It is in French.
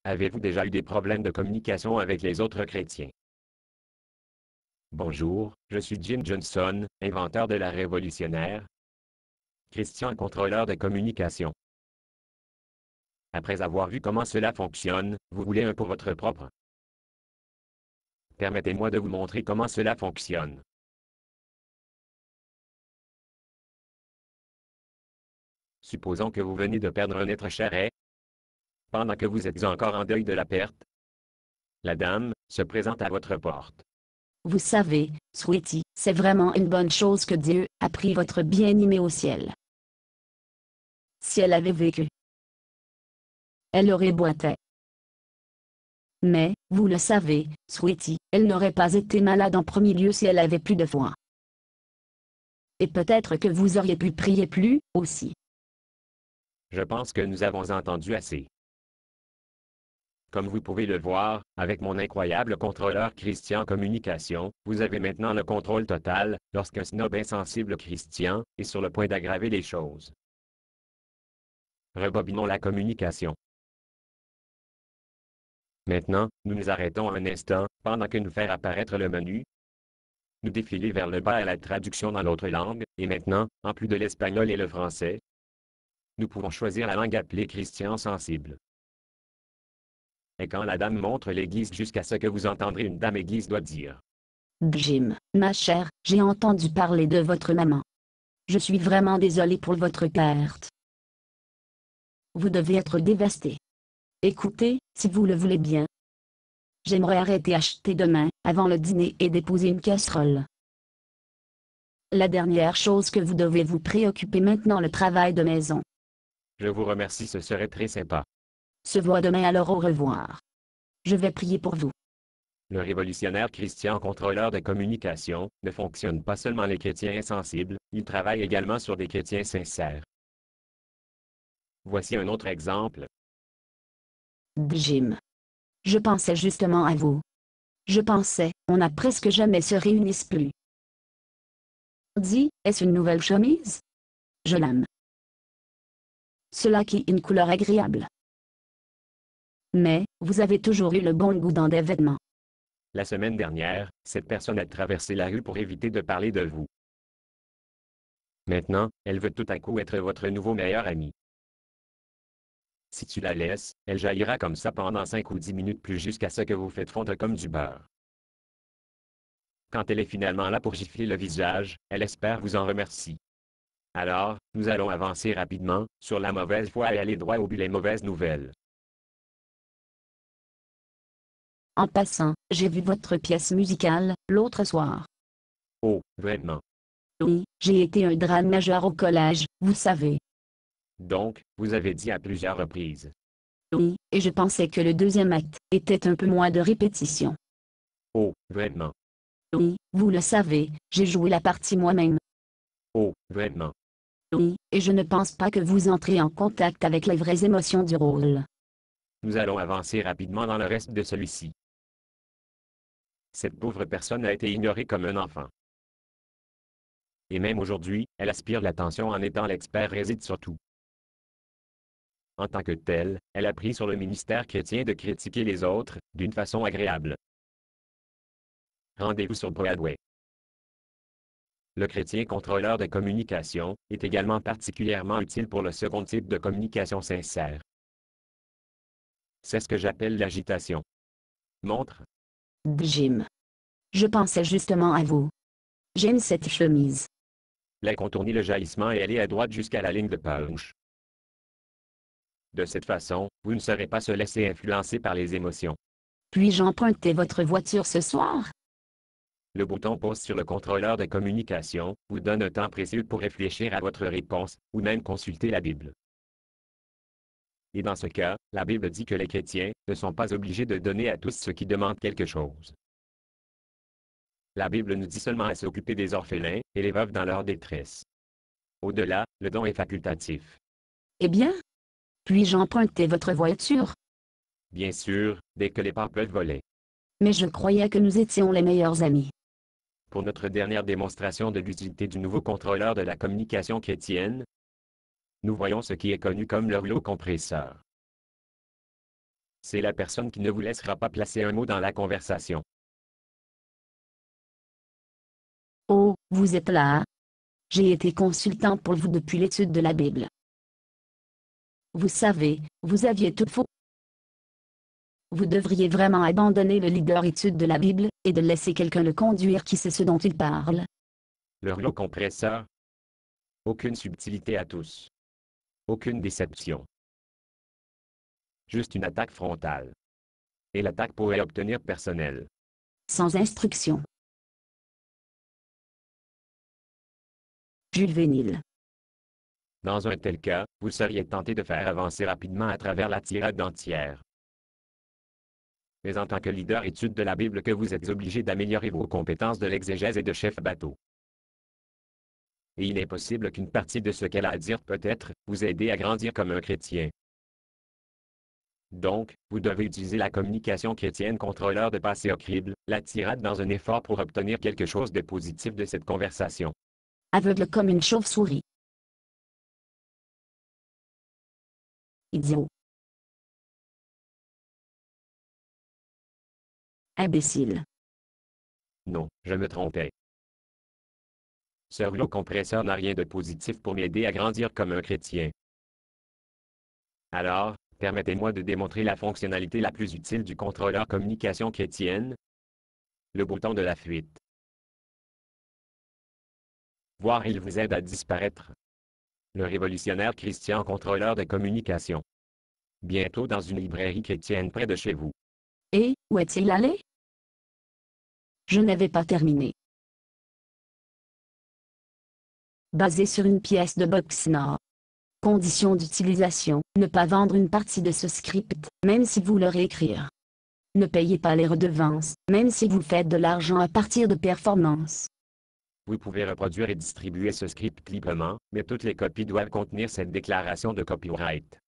Avez-vous déjà eu des problèmes de communication avec les autres chrétiens? Bonjour, je suis Jim Johnson, inventeur de la révolutionnaire. Christian, contrôleur de communication. Après avoir vu comment cela fonctionne, vous voulez un pour votre propre. Permettez-moi de vous montrer comment cela fonctionne. Supposons que vous venez de perdre un être cher et, pendant que vous êtes encore en deuil de la perte, la dame se présente à votre porte. Vous savez, Sweetie, c'est vraiment une bonne chose que Dieu a pris votre bien-aimé au ciel. Si elle avait vécu, elle aurait boité. Mais, vous le savez, Sweetie, elle n'aurait pas été malade en premier lieu si elle avait plus de foi. Et peut-être que vous auriez pu prier plus, aussi. Je pense que nous avons entendu assez. Comme vous pouvez le voir, avec mon incroyable contrôleur Christian Communication, vous avez maintenant le contrôle total, lorsqu'un snob insensible Christian est sur le point d'aggraver les choses. Rebobinons la communication. Maintenant, nous nous arrêtons un instant, pendant que nous faisons apparaître le menu. Nous défiler vers le bas à la traduction dans l'autre langue, et maintenant, en plus de l'espagnol et le français, nous pouvons choisir la langue appelée Christian sensible. Et quand la dame montre l'église jusqu'à ce que vous entendrez une dame église doit dire. Jim, ma chère, j'ai entendu parler de votre maman. Je suis vraiment désolé pour votre perte. Vous devez être dévasté. Écoutez, si vous le voulez bien. J'aimerais arrêter acheter demain, avant le dîner et déposer une casserole. La dernière chose que vous devez vous préoccuper maintenant le travail de maison. Je vous remercie, ce serait très sympa. Se voit demain alors au revoir. Je vais prier pour vous. Le révolutionnaire Christian contrôleur de communication ne fonctionne pas seulement les chrétiens insensibles, il travaille également sur des chrétiens sincères. Voici un autre exemple. Jim. Je pensais justement à vous. Je pensais, on n'a presque jamais se réunissent plus. Dis, est-ce une nouvelle chemise? Je l'aime. Cela qui est une couleur agréable. Mais, vous avez toujours eu le bon goût dans des vêtements. La semaine dernière, cette personne a traversé la rue pour éviter de parler de vous. Maintenant, elle veut tout à coup être votre nouveau meilleur ami. Si tu la laisses, elle jaillira comme ça pendant 5 ou 10 minutes plus jusqu'à ce que vous faites fondre comme du beurre. Quand elle est finalement là pour gifler le visage, elle espère vous en remercier. Alors, nous allons avancer rapidement, sur la mauvaise foi et aller droit au but les mauvaises nouvelles. En passant, j'ai vu votre pièce musicale, l'autre soir. Oh, vraiment. Oui, j'ai été un drame majeur au collège, vous savez. Donc, vous avez dit à plusieurs reprises. Oui, et je pensais que le deuxième acte était un peu moins de répétition. Oh, vraiment. Oui, vous le savez, j'ai joué la partie moi-même. Oh, vraiment. Oui, et je ne pense pas que vous entrez en contact avec les vraies émotions du rôle. Nous allons avancer rapidement dans le reste de celui-ci. Cette pauvre personne a été ignorée comme un enfant. Et même aujourd'hui, elle aspire l'attention en étant l'expert réside sur tout. En tant que telle, elle a pris sur le ministère chrétien de critiquer les autres, d'une façon agréable. Rendez-vous sur Broadway. Le chrétien contrôleur de communication est également particulièrement utile pour le second type de communication sincère. C'est ce que j'appelle l'agitation. Montre. Jim. Je pensais justement à vous. J'aime cette chemise. La contourner le jaillissement et aller à droite jusqu'à la ligne de punch. De cette façon, vous ne serez pas se laisser influencer par les émotions. Puis-je emprunter votre voiture ce soir? Le bouton pause sur le contrôleur de communication vous donne un temps précieux pour réfléchir à votre réponse, ou même consulter la Bible. Et dans ce cas, la Bible dit que les chrétiens ne sont pas obligés de donner à tous ceux qui demandent quelque chose. La Bible nous dit seulement à s'occuper des orphelins et les veuves dans leur détresse. Au-delà, le don est facultatif. Eh bien? Puis-je emprunter votre voiture? Bien sûr, dès que les parents peuvent voler. Mais je croyais que nous étions les meilleurs amis. Pour notre dernière démonstration de l'utilité du nouveau contrôleur de la communication chrétienne, nous voyons ce qui est connu comme le rouleau compresseur. C'est la personne qui ne vous laissera pas placer un mot dans la conversation. Oh, vous êtes là? J'ai été consultant pour vous depuis l'étude de la Bible. Vous savez, vous aviez tout faux. Vous devriez vraiment abandonner le leader étude de la Bible, et de laisser quelqu'un le conduire qui sait ce dont il parle. Le rouleau compresseur. Aucune subtilité à tous. Aucune déception. Juste une attaque frontale. Et l'attaque pourrait obtenir personnel. Sans instruction. Juvénile. Dans un tel cas, vous seriez tenté de faire avancer rapidement à travers la tirade entière. Mais en tant que leader étude de la Bible que vous êtes obligé d'améliorer vos compétences de l'exégèse et de chef bateau. Et il est possible qu'une partie de ce qu'elle a à dire peut-être vous aider à grandir comme un chrétien. Donc, vous devez utiliser la communication chrétienne contre l'heure de passer au crible, la tirade dans un effort pour obtenir quelque chose de positif de cette conversation. Aveugle comme une chauve-souris. Idiot. Imbécile. Non, je me trompais. Ce rouleau compresseur n'a rien de positif pour m'aider à grandir comme un chrétien. Alors, permettez-moi de démontrer la fonctionnalité la plus utile du contrôleur communication chrétienne. Le bouton de la fuite. Voir il vous aide à disparaître. Le révolutionnaire Christian contrôleur de communication. Bientôt dans une librairie chrétienne près de chez vous. Et, où est-il allé? Je n'avais pas terminé. Basé sur une pièce de Boxnor. Conditions d'utilisation, ne pas vendre une partie de ce script, même si vous le réécrire. Ne payez pas les redevances, même si vous faites de l'argent à partir de performances. Vous pouvez reproduire et distribuer ce script librement, mais toutes les copies doivent contenir cette déclaration de copyright.